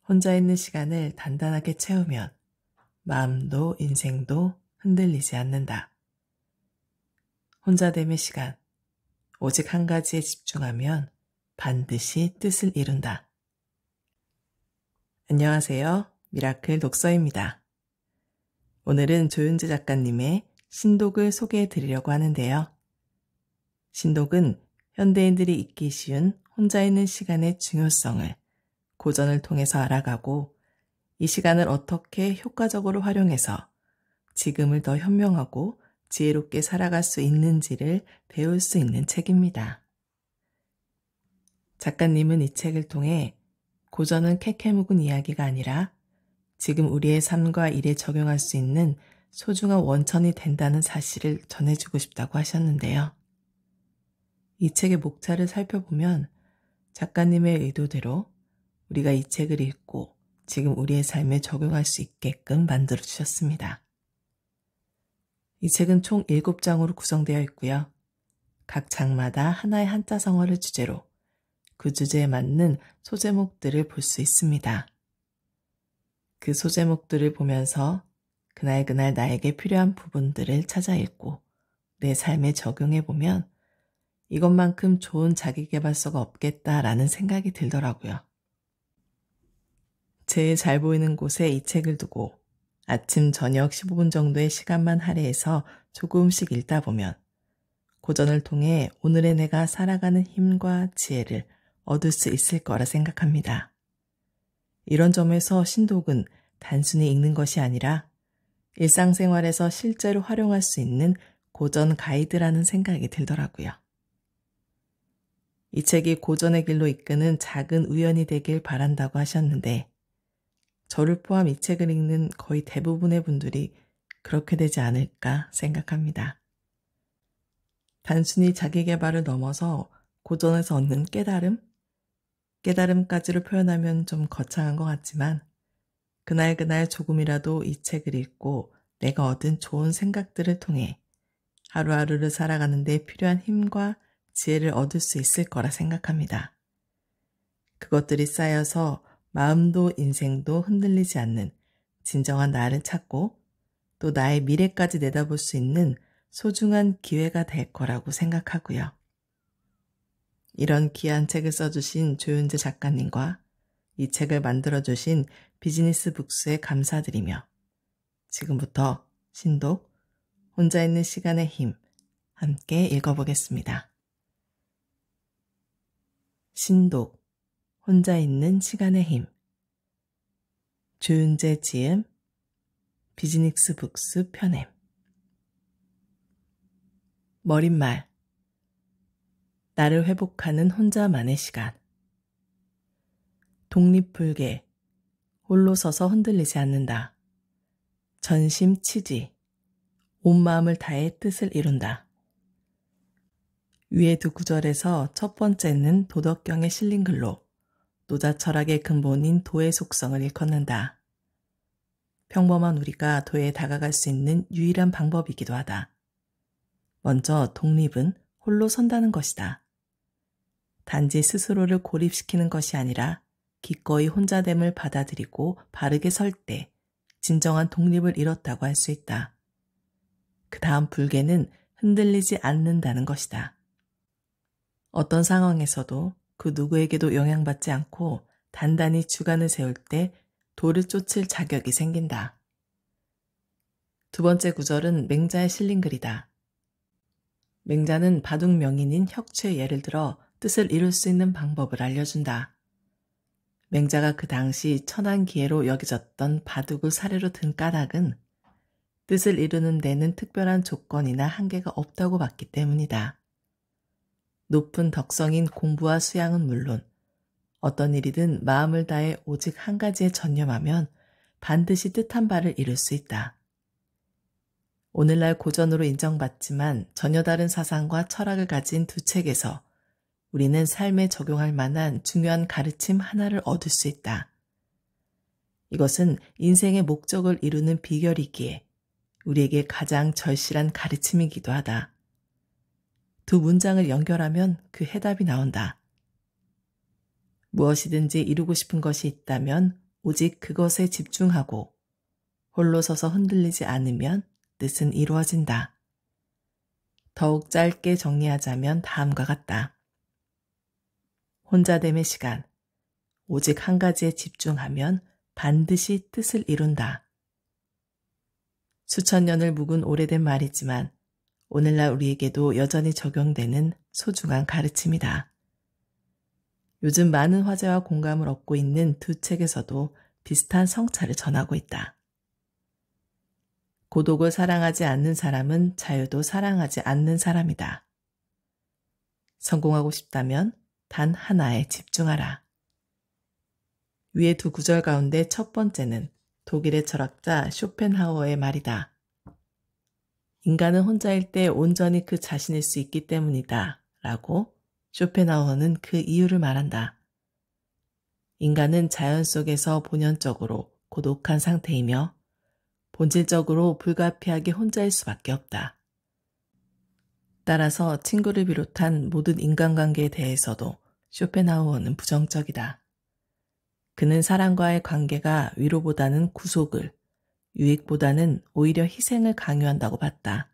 혼자 있는 시간을 단단하게 채우면 마음도 인생도 흔들리지 않는다. 혼자됨의 시간, 오직 한 가지에 집중하면 반드시 뜻을 이룬다. 안녕하세요. 미라클 독서입니다. 오늘은 조윤재 작가님의 신독을 소개해 드리려고 하는데요. 신독은 현대인들이 잊기 쉬운 혼자 있는 시간의 중요성을 고전을 통해서 알아가고 이 시간을 어떻게 효과적으로 활용해서 지금을 더 현명하고 지혜롭게 살아갈 수 있는지를 배울 수 있는 책입니다. 작가님은 이 책을 통해 고전은 캐캐묵은 이야기가 아니라 지금 우리의 삶과 일에 적용할 수 있는 소중한 원천이 된다는 사실을 전해주고 싶다고 하셨는데요. 이 책의 목차를 살펴보면 작가님의 의도대로 우리가 이 책을 읽고 지금 우리의 삶에 적용할 수 있게끔 만들어 주셨습니다. 이 책은 총 7장으로 구성되어 있고요. 각 장마다 하나의 한자성어를 주제로 그 주제에 맞는 소제목들을 볼 수 있습니다. 그 소제목들을 보면서 그날 나에게 필요한 부분들을 찾아 읽고 내 삶에 적용해 보면 이것만큼 좋은 자기계발서가 없겠다라는 생각이 들더라고요. 제일 잘 보이는 곳에 이 책을 두고 아침 저녁 15분 정도의 시간만 할애해서 조금씩 읽다 보면 고전을 통해 오늘의 내가 살아가는 힘과 지혜를 얻을 수 있을 거라 생각합니다. 이런 점에서 신독은 단순히 읽는 것이 아니라 일상생활에서 실제로 활용할 수 있는 고전 가이드라는 생각이 들더라고요. 이 책이 고전의 길로 이끄는 작은 우연이 되길 바란다고 하셨는데 저를 포함 이 책을 읽는 거의 대부분의 분들이 그렇게 되지 않을까 생각합니다. 단순히 자기 개발을 넘어서 고전에서 얻는 깨달음까지로 표현하면 좀 거창한 것 같지만 그날 조금이라도 이 책을 읽고 내가 얻은 좋은 생각들을 통해 하루하루를 살아가는 데 필요한 힘과 지혜를 얻을 수 있을 거라 생각합니다. 그것들이 쌓여서 마음도 인생도 흔들리지 않는 진정한 나를 찾고 또 나의 미래까지 내다볼 수 있는 소중한 기회가 될 거라고 생각하고요. 이런 귀한 책을 써주신 조윤재 작가님과 이 책을 만들어주신 비즈니스 북스에 감사드리며 지금부터 신독, 혼자 있는 시간의 힘 함께 읽어보겠습니다. 신독, 혼자 있는 시간의 힘 조윤재 지음 비즈니스 북스 편엠 머릿말 나를 회복하는 혼자만의 시간 독립불개 홀로 서서 흔들리지 않는다. 전심치지 온 마음을 다해 뜻을 이룬다. 위의 두 구절에서 첫 번째는 도덕경에 실린 글로 노자 철학의 근본인 도의 속성을 일컫는다. 평범한 우리가 도에 다가갈 수 있는 유일한 방법이기도 하다. 먼저 독립은 홀로 선다는 것이다. 단지 스스로를 고립시키는 것이 아니라 기꺼이 혼자됨을 받아들이고 바르게 설 때 진정한 독립을 이뤘다고 할 수 있다. 그 다음 불개는 흔들리지 않는다는 것이다. 어떤 상황에서도 그 누구에게도 영향받지 않고 단단히 주관을 세울 때 도를 쫓을 자격이 생긴다. 두 번째 구절은 맹자에 실린 글이다. 맹자는 바둑 명인인 혁추의 예를 들어 뜻을 이룰 수 있는 방법을 알려준다. 맹자가 그 당시 천한 기회로 여겨졌던 바둑을 사례로 든 까닭은 뜻을 이루는 데는 특별한 조건이나 한계가 없다고 봤기 때문이다. 높은 덕성인 공부와 수양은 물론 어떤 일이든 마음을 다해 오직 한 가지에 전념하면 반드시 뜻한 바를 이룰 수 있다. 오늘날 고전으로 인정받지만 전혀 다른 사상과 철학을 가진 두 책에서 우리는 삶에 적용할 만한 중요한 가르침 하나를 얻을 수 있다. 이것은 인생의 목적을 이루는 비결이기에 우리에게 가장 절실한 가르침이기도 하다. 두 문장을 연결하면 그 해답이 나온다. 무엇이든지 이루고 싶은 것이 있다면 오직 그것에 집중하고 홀로 서서 흔들리지 않으면 뜻은 이루어진다. 더욱 짧게 정리하자면 다음과 같다. 혼자됨의 시간. 오직 한 가지에 집중하면 반드시 뜻을 이룬다. 수천 년을 묵은 오래된 말이지만 오늘날 우리에게도 여전히 적용되는 소중한 가르침이다. 요즘 많은 화제와 공감을 얻고 있는 두 책에서도 비슷한 성찰을 전하고 있다. 고독을 사랑하지 않는 사람은 자유도 사랑하지 않는 사람이다. 성공하고 싶다면 단 하나에 집중하라. 위의 두 구절 가운데 첫 번째는 독일의 철학자 쇼펜하우어의 말이다. 인간은 혼자일 때 온전히 그 자신일 수 있기 때문이다 라고 쇼펜하우어는 그 이유를 말한다. 인간은 자연 속에서 본연적으로 고독한 상태이며 본질적으로 불가피하게 혼자일 수밖에 없다. 따라서 친구를 비롯한 모든 인간관계에 대해서도 쇼펜하우어는 부정적이다. 그는 사람과의 관계가 위로보다는 구속을, 유익보다는 오히려 희생을 강요한다고 봤다.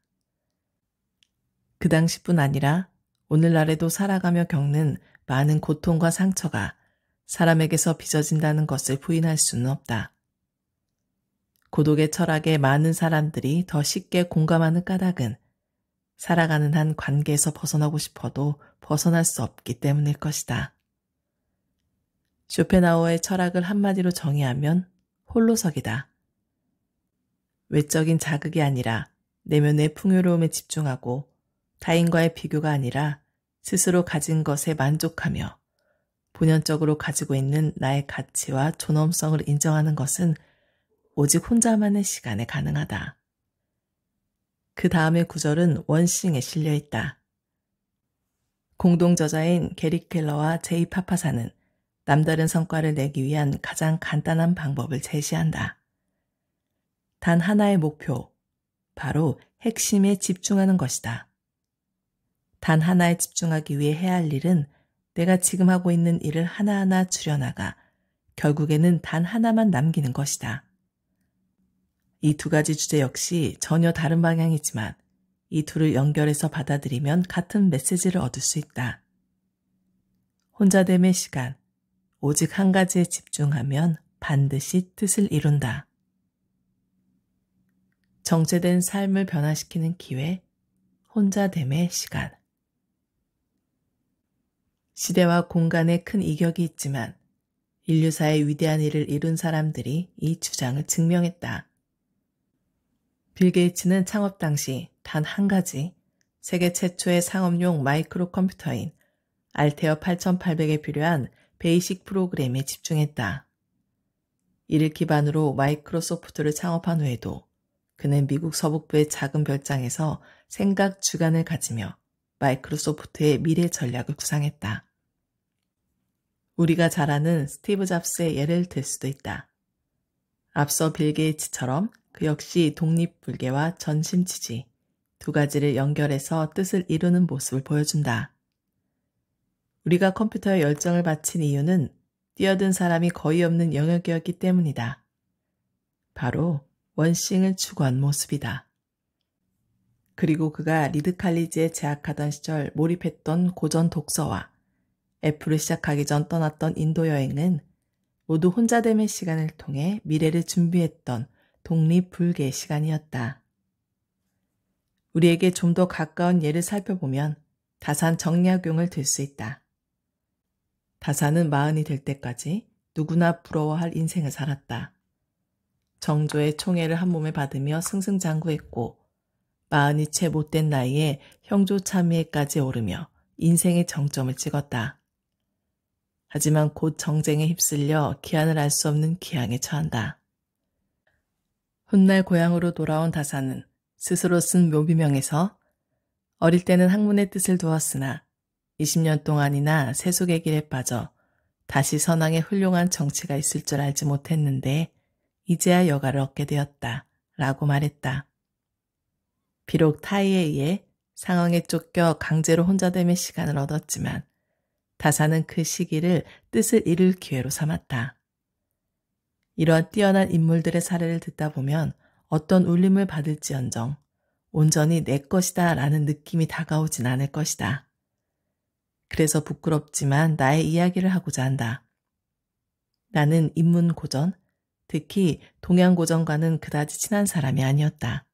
그 당시뿐 아니라 오늘날에도 살아가며 겪는 많은 고통과 상처가 사람에게서 빚어진다는 것을 부인할 수는 없다. 고독의 철학에 많은 사람들이 더 쉽게 공감하는 까닭은 살아가는 한 관계에서 벗어나고 싶어도 벗어날 수 없기 때문일 것이다. 쇼펜하우어의 철학을 한마디로 정의하면 홀로서기다. 외적인 자극이 아니라 내면의 풍요로움에 집중하고 타인과의 비교가 아니라 스스로 가진 것에 만족하며 본연적으로 가지고 있는 나의 가치와 존엄성을 인정하는 것은 오직 혼자만의 시간에 가능하다. 그 다음의 구절은 원싱에 실려 있다. 공동 저자인 게리 켈러와 제이 파파사는 남다른 성과를 내기 위한 가장 간단한 방법을 제시한다. 단 하나의 목표, 바로 핵심에 집중하는 것이다. 단 하나에 집중하기 위해 해야 할 일은 내가 지금 하고 있는 일을 하나하나 줄여나가 결국에는 단 하나만 남기는 것이다. 이 두 가지 주제 역시 전혀 다른 방향이지만 이 둘을 연결해서 받아들이면 같은 메시지를 얻을 수 있다. 혼자됨의 시간, 오직 한 가지에 집중하면 반드시 뜻을 이룬다. 정체된 삶을 변화시키는 기회, 혼자됨의 시간. 시대와 공간에 큰 이격이 있지만 인류사의 위대한 일을 이룬 사람들이 이 주장을 증명했다. 빌 게이츠는 창업 당시 단 한 가지 세계 최초의 상업용 마이크로 컴퓨터인 알테어 8800에 필요한 베이식 프로그램에 집중했다. 이를 기반으로 마이크로소프트를 창업한 후에도 그는 미국 서북부의 작은 별장에서 생각 주간을 가지며 마이크로소프트의 미래 전략을 구상했다. 우리가 잘 아는 스티브 잡스의 예를 들 수도 있다. 앞서 빌 게이츠처럼 그 역시 독립불개와 전심치지 두 가지를 연결해서 뜻을 이루는 모습을 보여준다. 우리가 컴퓨터에 열정을 바친 이유는 뛰어든 사람이 거의 없는 영역이었기 때문이다. 바로 원싱을 추구한 모습이다. 그리고 그가 리드칼리지에 재학하던 시절 몰입했던 고전 독서와 애플을 시작하기 전 떠났던 인도 여행은 모두 혼자됨의 시간을 통해 미래를 준비했던 독립불개의 시간이었다. 우리에게 좀 더 가까운 예를 살펴보면 다산 정약용을 들 수 있다. 다산은 40이 될 때까지 누구나 부러워할 인생을 살았다. 정조의 총애를 한 몸에 받으며 승승장구했고 40이 채 못된 나이에 형조참의에까지 오르며 인생의 정점을 찍었다. 하지만 곧 정쟁에 휩쓸려 기한을 알 수 없는 기항에 처한다. 훗날 고향으로 돌아온 다산은 스스로 쓴 묘비명에서 어릴 때는 학문의 뜻을 두었으나 20년 동안이나 세속의 길에 빠져 다시 선왕의 훌륭한 정치가 있을 줄 알지 못했는데 이제야 여가를 얻게 되었다 라고 말했다. 비록 타이에 의해 상황에 쫓겨 강제로 혼자됨의 시간을 얻었지만 다산은 그 시기를 뜻을 이룰 기회로 삼았다. 이러한 뛰어난 인물들의 사례를 듣다 보면 어떤 울림을 받을지언정 온전히 내 것이다 라는 느낌이 다가오진 않을 것이다. 그래서 부끄럽지만 나의 이야기를 하고자 한다. 나는 인문고전, 특히 동양고전과는 그다지 친한 사람이 아니었다.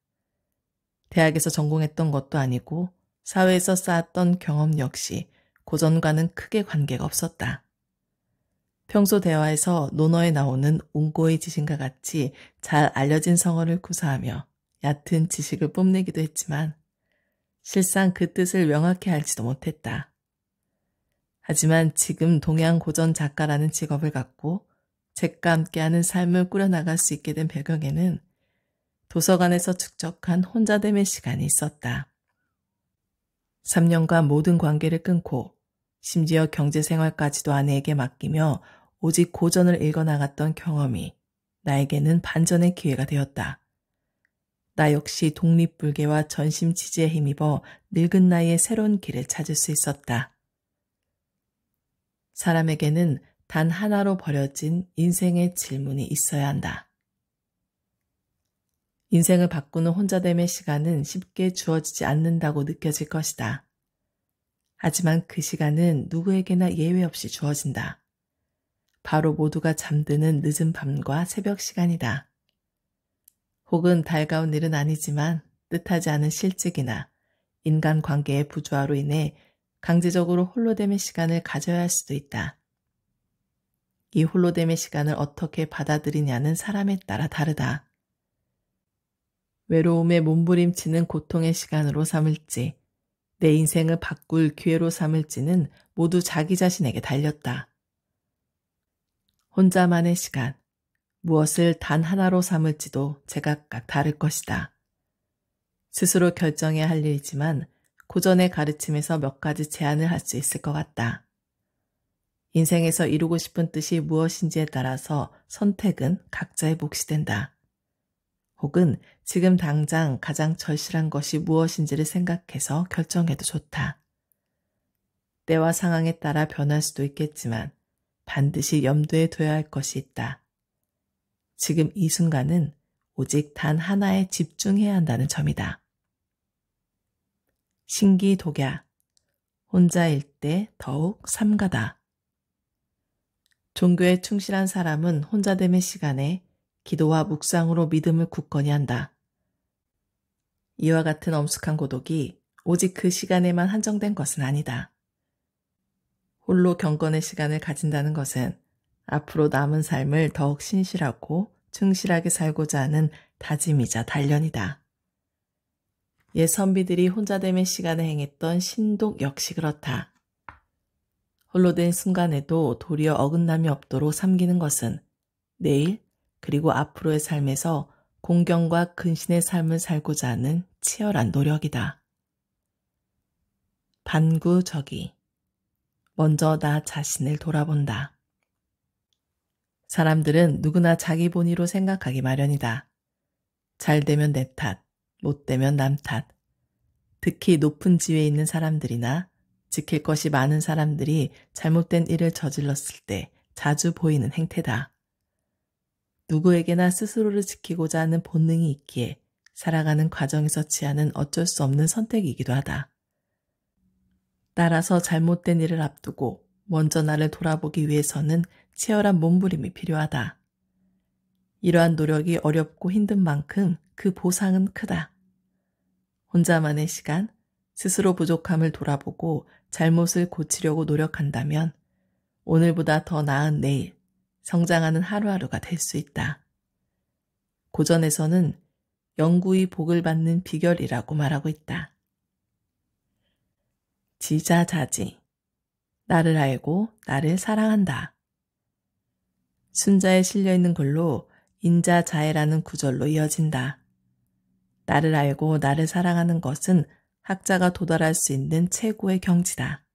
대학에서 전공했던 것도 아니고 사회에서 쌓았던 경험 역시 고전과는 크게 관계가 없었다. 평소 대화에서 논어에 나오는 옹고의 지신과 같이 잘 알려진 성어를 구사하며 얕은 지식을 뽐내기도 했지만 실상 그 뜻을 명확히 알지도 못했다. 하지만 지금 동양 고전 작가라는 직업을 갖고 책과 함께하는 삶을 꾸려나갈 수 있게 된 배경에는 도서관에서 축적한 혼자됨의 시간이 있었다. 3년간 모든 관계를 끊고 심지어 경제생활까지도 아내에게 맡기며 오직 고전을 읽어나갔던 경험이 나에게는 반전의 기회가 되었다. 나 역시 독립불개와 전심치지에 힘입어 늙은 나이에 새로운 길을 찾을 수 있었다. 사람에게는 단 하나로 버려진 인생의 질문이 있어야 한다. 인생을 바꾸는 혼자됨의 시간은 쉽게 주어지지 않는다고 느껴질 것이다. 하지만 그 시간은 누구에게나 예외 없이 주어진다. 바로 모두가 잠드는 늦은 밤과 새벽 시간이다. 혹은 달가운 일은 아니지만 뜻하지 않은 실직이나 인간관계의 부조화로 인해 강제적으로 홀로됨의 시간을 가져야 할 수도 있다. 이 홀로됨의 시간을 어떻게 받아들이냐는 사람에 따라 다르다. 외로움에 몸부림치는 고통의 시간으로 삼을지, 내 인생을 바꿀 기회로 삼을지는 모두 자기 자신에게 달렸다. 혼자만의 시간, 무엇을 단 하나로 삼을지도 제각각 다를 것이다. 스스로 결정해야 할 일이지만 고전의 가르침에서 몇 가지 제안을 할 수 있을 것 같다. 인생에서 이루고 싶은 뜻이 무엇인지에 따라서 선택은 각자의 몫이 된다. 혹은 지금 당장 가장 절실한 것이 무엇인지를 생각해서 결정해도 좋다. 때와 상황에 따라 변할 수도 있겠지만 반드시 염두에 둬야 할 것이 있다. 지금 이 순간은 오직 단 하나에 집중해야 한다는 점이다. 신기독야, 혼자일 때 더욱 삼가다. 종교에 충실한 사람은 혼자됨의 시간에 기도와 묵상으로 믿음을 굳건히 한다. 이와 같은 엄숙한 고독이 오직 그 시간에만 한정된 것은 아니다. 홀로 경건의 시간을 가진다는 것은 앞으로 남은 삶을 더욱 신실하고 충실하게 살고자 하는 다짐이자 단련이다. 옛 선비들이 혼자됨의 시간에 행했던 신독 역시 그렇다. 홀로 된 순간에도 도리어 어긋남이 없도록 삼기는 것은 내일 그리고 앞으로의 삶에서 공경과 근신의 삶을 살고자 하는 치열한 노력이다. 반구적이 먼저 나 자신을 돌아본다. 사람들은 누구나 자기 본위로 생각하기 마련이다. 잘 되면 내 탓, 못 되면 남 탓. 특히 높은 지위에 있는 사람들이나 지킬 것이 많은 사람들이 잘못된 일을 저질렀을 때 자주 보이는 행태다. 누구에게나 스스로를 지키고자 하는 본능이 있기에 살아가는 과정에서 취하는 어쩔 수 없는 선택이기도 하다. 따라서 잘못된 일을 앞두고 먼저 나를 돌아보기 위해서는 치열한 몸부림이 필요하다. 이러한 노력이 어렵고 힘든 만큼 그 보상은 크다. 혼자만의 시간, 스스로 부족함을 돌아보고 잘못을 고치려고 노력한다면 오늘보다 더 나은 내일, 성장하는 하루하루가 될 수 있다. 고전에서는 영구히 복을 받는 비결이라고 말하고 있다. 지자자지, 나를 알고 나를 사랑한다. 순자에 실려있는 글로 인자자애라는 구절로 이어진다. 나를 알고 나를 사랑하는 것은 학자가 도달할 수 있는 최고의 경지다.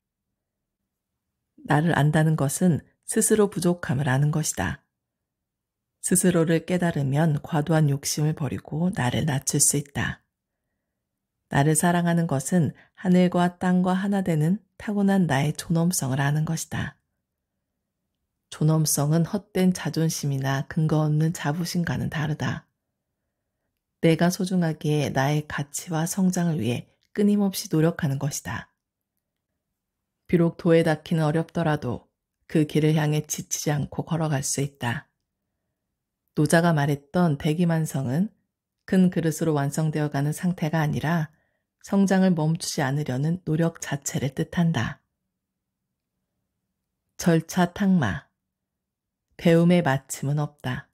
나를 안다는 것은 스스로 부족함을 아는 것이다. 스스로를 깨달으면 과도한 욕심을 버리고 나를 낮출 수 있다. 나를 사랑하는 것은 하늘과 땅과 하나 되는 타고난 나의 존엄성을 아는 것이다. 존엄성은 헛된 자존심이나 근거 없는 자부심과는 다르다. 내가 소중하기에 나의 가치와 성장을 위해 끊임없이 노력하는 것이다. 비록 도에 닿기는 어렵더라도 그 길을 향해 지치지 않고 걸어갈 수 있다. 노자가 말했던 대기만성은 큰 그릇으로 완성되어가는 상태가 아니라 성장을 멈추지 않으려는 노력 자체를 뜻한다. 절차탁마. 배움의 마침은 없다.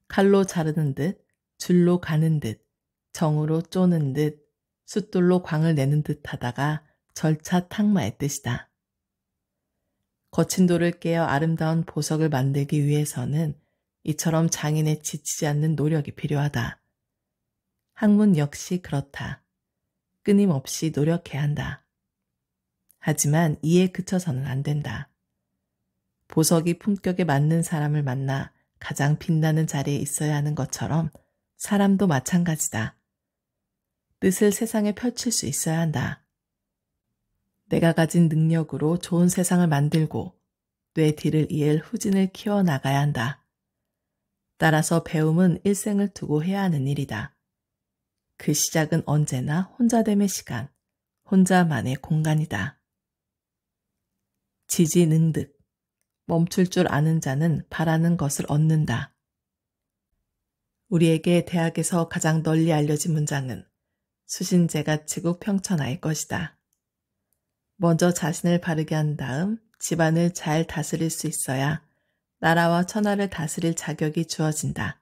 칼로 자르는 듯, 줄로 가는 듯, 정으로 쪼는 듯, 숫돌로 광을 내는 듯 하다가 절차탁마의 뜻이다. 거친 돌을 깨어 아름다운 보석을 만들기 위해서는 이처럼 장인에 지치지 않는 노력이 필요하다. 학문 역시 그렇다. 끊임없이 노력해야 한다. 하지만 이에 그쳐서는 안 된다. 보석이 품격에 맞는 사람을 만나 가장 빛나는 자리에 있어야 하는 것처럼 사람도 마찬가지다. 뜻을 세상에 펼칠 수 있어야 한다. 내가 가진 능력으로 좋은 세상을 만들고 뇌 뒤를 이을 후진을 키워나가야 한다. 따라서 배움은 일생을 두고 해야 하는 일이다. 그 시작은 언제나 혼자됨의 시간, 혼자만의 공간이다. 지지능득. 멈출 줄 아는 자는 바라는 것을 얻는다. 우리에게 대학에서 가장 널리 알려진 문장은 수신제가 치고 평천하일 것이다. 먼저 자신을 바르게 한 다음 집안을 잘 다스릴 수 있어야 나라와 천하를 다스릴 자격이 주어진다.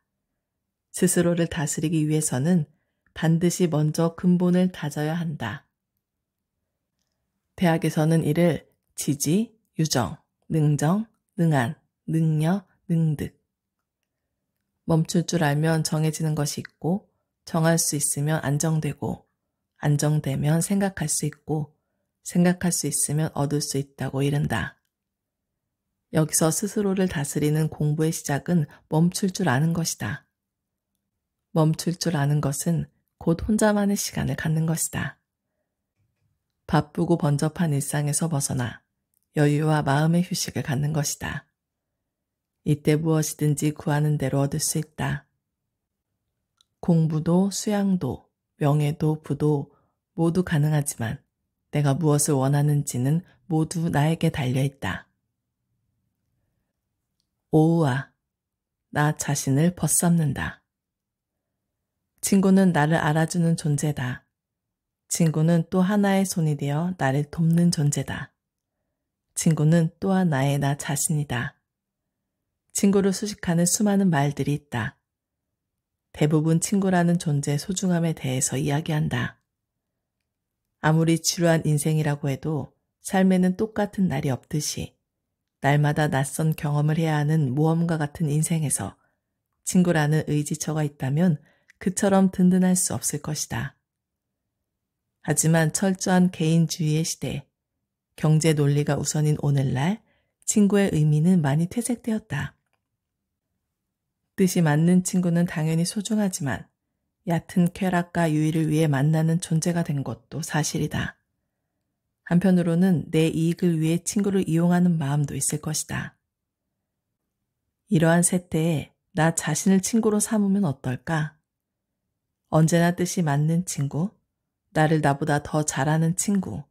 스스로를 다스리기 위해서는 반드시 먼저 근본을 다져야 한다. 대학에서는 이를 지지, 유정, 능정, 능안, 능력, 능득. 멈출 줄 알면 정해지는 것이 있고, 정할 수 있으면 안정되고, 안정되면 생각할 수 있고, 생각할 수 있으면 얻을 수 있다고 이른다. 여기서 스스로를 다스리는 공부의 시작은 멈출 줄 아는 것이다. 멈출 줄 아는 것은 곧 혼자만의 시간을 갖는 것이다. 바쁘고 번잡한 일상에서 벗어나 여유와 마음의 휴식을 갖는 것이다. 이때 무엇이든지 구하는 대로 얻을 수 있다. 공부도 수양도 명예도 부도 모두 가능하지만 내가 무엇을 원하는지는 모두 나에게 달려있다. 오우아, 나 자신을 벗삼는다. 친구는 나를 알아주는 존재다. 친구는 또 하나의 손이 되어 나를 돕는 존재다. 친구는 또 하나의 나 자신이다. 친구를 수식하는 수많은 말들이 있다. 대부분 친구라는 존재의 소중함에 대해서 이야기한다. 아무리 지루한 인생이라고 해도 삶에는 똑같은 날이 없듯이 날마다 낯선 경험을 해야 하는 모험과 같은 인생에서 친구라는 의지처가 있다면 그처럼 든든할 수 없을 것이다. 하지만 철저한 개인주의의 시대, 경제 논리가 우선인 오늘날 친구의 의미는 많이 퇴색되었다. 뜻이 맞는 친구는 당연히 소중하지만 얕은 쾌락과 유의를 위해 만나는 존재가 된 것도 사실이다. 한편으로는 내 이익을 위해 친구를 이용하는 마음도 있을 것이다. 이러한 세태에 나 자신을 친구로 삼으면 어떨까? 언제나 뜻이 맞는 친구, 나를 나보다 더 잘하는 친구,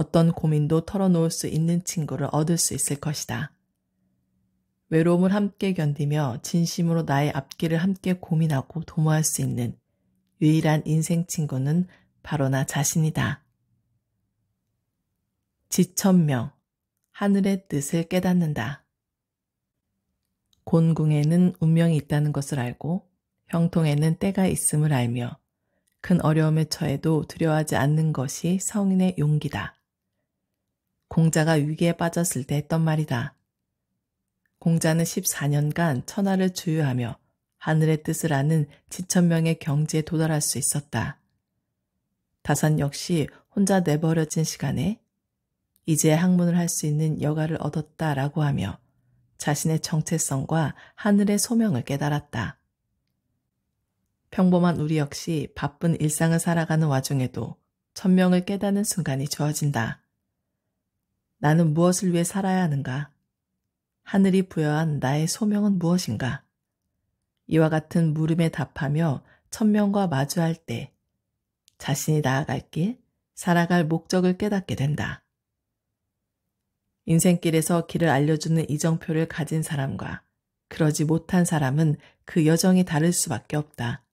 어떤 고민도 털어놓을 수 있는 친구를 얻을 수 있을 것이다. 외로움을 함께 견디며 진심으로 나의 앞길을 함께 고민하고 도모할 수 있는 유일한 인생 친구는 바로 나 자신이다. 지천명, 하늘의 뜻을 깨닫는다. 곤궁에는 운명이 있다는 것을 알고 형통에는 때가 있음을 알며 큰 어려움에 처해도 두려워하지 않는 것이 성인의 용기다. 공자가 위기에 빠졌을 때 했던 말이다. 공자는 14년간 천하를 주유하며 하늘의 뜻을 아는 지천명의 경지에 도달할 수 있었다. 다산 역시 혼자 내버려진 시간에 이제 학문을 할 수 있는 여가를 얻었다라고 하며 자신의 정체성과 하늘의 소명을 깨달았다. 평범한 우리 역시 바쁜 일상을 살아가는 와중에도 천명을 깨닫는 순간이 주어진다. 나는 무엇을 위해 살아야 하는가? 하늘이 부여한 나의 소명은 무엇인가? 이와 같은 물음에 답하며 천명과 마주할 때 자신이 나아갈 길, 살아갈 목적을 깨닫게 된다. 인생길에서 길을 알려주는 이정표를 가진 사람과 그러지 못한 사람은 그 여정이 다를 수밖에 없다.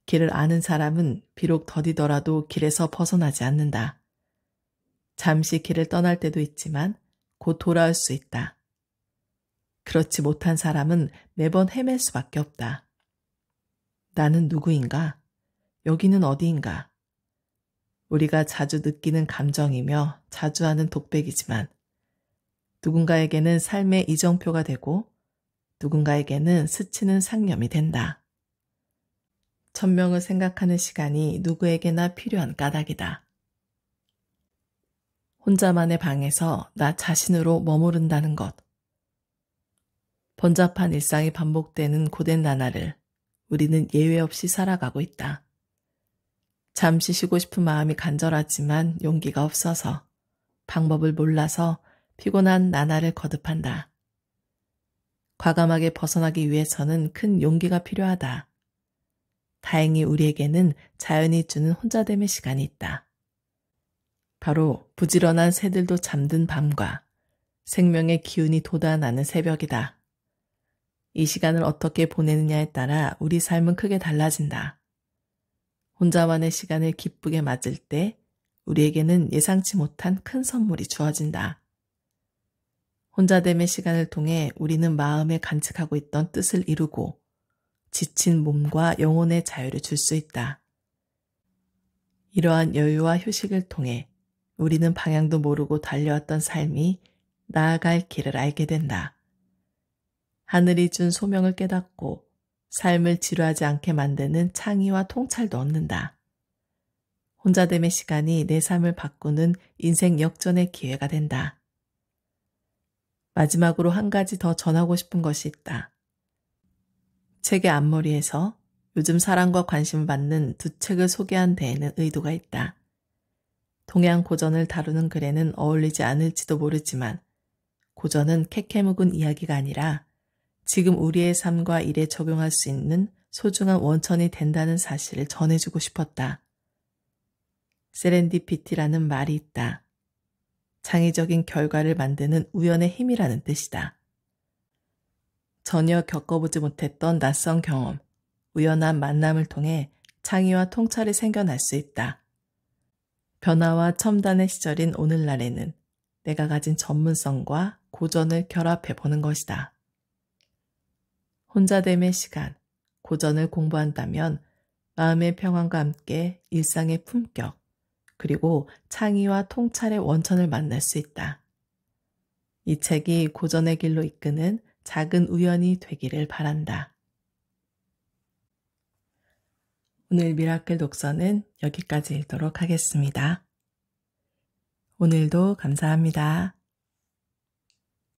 길을 아는 사람은 비록 더디더라도 길에서 벗어나지 않는다. 잠시 길을 떠날 때도 있지만 곧 돌아올 수 있다. 그렇지 못한 사람은 매번 헤맬 수밖에 없다. 나는 누구인가? 여기는 어디인가? 우리가 자주 느끼는 감정이며 자주 하는 독백이지만 누군가에게는 삶의 이정표가 되고 누군가에게는 스치는 상념이 된다. 천명을 생각하는 시간이 누구에게나 필요한 까닭이다. 혼자만의 방에서 나 자신으로 머무른다는 것. 번잡한 일상이 반복되는 고된 나날을 우리는 예외 없이 살아가고 있다. 잠시 쉬고 싶은 마음이 간절하지만 용기가 없어서 방법을 몰라서 피곤한 나날을 거듭한다. 과감하게 벗어나기 위해서는 큰 용기가 필요하다. 다행히 우리에게는 자연이 주는 혼자됨의 시간이 있다. 바로 부지런한 새들도 잠든 밤과 생명의 기운이 돋아나는 새벽이다. 이 시간을 어떻게 보내느냐에 따라 우리 삶은 크게 달라진다. 혼자만의 시간을 기쁘게 맞을 때 우리에게는 예상치 못한 큰 선물이 주어진다. 혼자됨의 시간을 통해 우리는 마음에 간직하고 있던 뜻을 이루고 지친 몸과 영혼의 자유를 줄 수 있다. 이러한 여유와 휴식을 통해 우리는 방향도 모르고 달려왔던 삶이 나아갈 길을 알게 된다. 하늘이 준 소명을 깨닫고 삶을 지루하지 않게 만드는 창의와 통찰도 얻는다. 혼자됨의 시간이 내 삶을 바꾸는 인생 역전의 기회가 된다. 마지막으로 한 가지 더 전하고 싶은 것이 있다. 책의 앞머리에서 요즘 사랑과 관심을 받는 두 책을 소개한 데에는 의도가 있다. 동양 고전을 다루는 글에는 어울리지 않을지도 모르지만 고전은 캐캐묵은 이야기가 아니라 지금 우리의 삶과 일에 적용할 수 있는 소중한 원천이 된다는 사실을 전해주고 싶었다. 세렌디피티라는 말이 있다. 창의적인 결과를 만드는 우연의 힘이라는 뜻이다. 전혀 겪어보지 못했던 낯선 경험, 우연한 만남을 통해 창의와 통찰이 생겨날 수 있다. 변화와 첨단의 시절인 오늘날에는 내가 가진 전문성과 고전을 결합해 보는 것이다. 혼자됨의 시간, 고전을 공부한다면 마음의 평안과 함께 일상의 품격, 그리고 창의와 통찰의 원천을 만날 수 있다. 이 책이 고전의 길로 이끄는 작은 우연이 되기를 바란다. 오늘 미라클 독서는 여기까지 읽도록 하겠습니다. 오늘도 감사합니다.